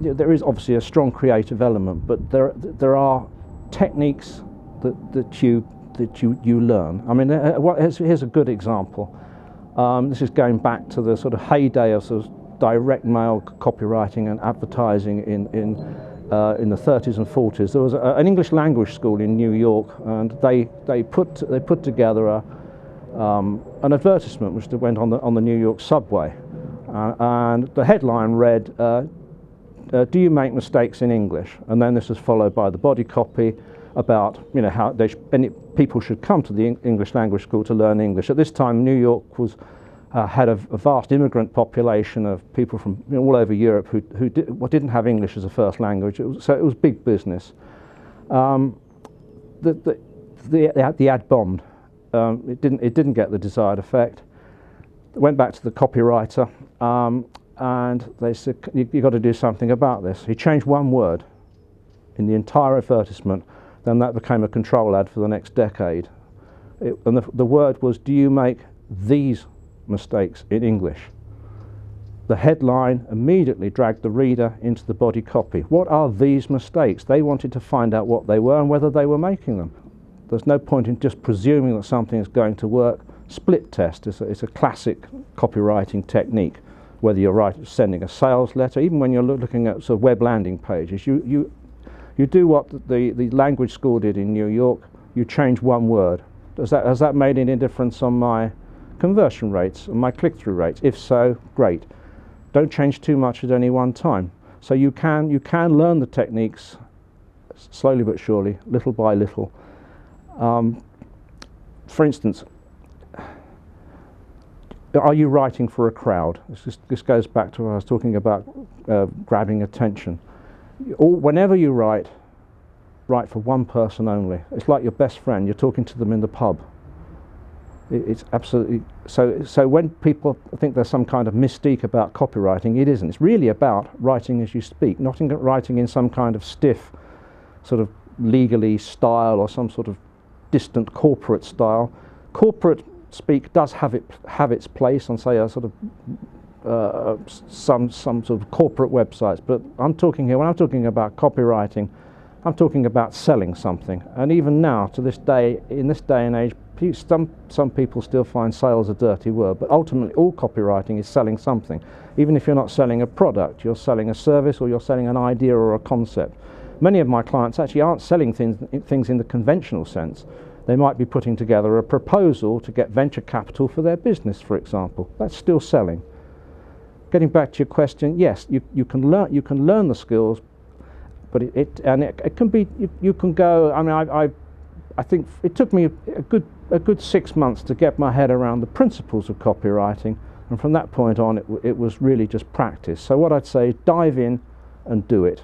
there is obviously a strong creative element, but there are techniques that you learn. I mean, here's a good example. This is going back to the sort of heyday of sort of direct mail copywriting and advertising in the 30s and 40s. There was an English language school in New York, and they put together an advertisement which went on the New York subway, and the headline read, "Do you make mistakes in English?" And then this was followed by the body copy about how people should come to the English language school to learn English. At this time, New York had a vast immigrant population of people from all over Europe who didn't have English as a first language. So it was big business. The ad bombed. It didn't get the desired effect. Went back to the copywriter, and they said, "You've got to do something about this." He changed one word in the entire advertisement. Then that became a control ad for the next decade. And the word was, "Do you make these mistakes in English?" The headline immediately dragged the reader into the body copy. What are these mistakes? They wanted to find out what they were and whether they were making them. There's no point in just presuming that something is going to work. Split test is a classic copywriting technique. Whether you're sending a sales letter, even when you're looking at sort of web landing pages, you do what the language school did in New York. You change one word. Has that made any difference on my conversion rates and my click-through rates? If so, great. Don't change too much at any one time. So you can learn the techniques slowly but surely, little by little. For instance, are you writing for a crowd? This goes back to what I was talking about, grabbing attention. Whenever you write for one person only. It's like your best friend. You're talking to them in the pub. It's absolutely so when people think there's some kind of mystique about copywriting, it isn't. It's really about writing as you speak, not writing in some kind of stiff sort of legally style or some sort of distant corporate style. Corporate speak does have its place on, say, a sort of some sort of corporate websites, but I'm talking here, when I'm talking about copywriting, I'm talking about selling something. And even now, to this day, in this day and age, some people still find sales a dirty word, but ultimately all copywriting is selling something. Even if you're not selling a product, you're selling a service or you're selling an idea or a concept. Many of my clients actually aren't selling things in the conventional sense. They might be putting together a proposal to get venture capital for their business, for example. That's still selling. Getting back to your question, yes, you can learn the skills, but it can be, you can go. I mean, I think it took me a good 6 months to get my head around the principles of copywriting, and from that point on, it was really just practice. So what I'd say, dive in and do it.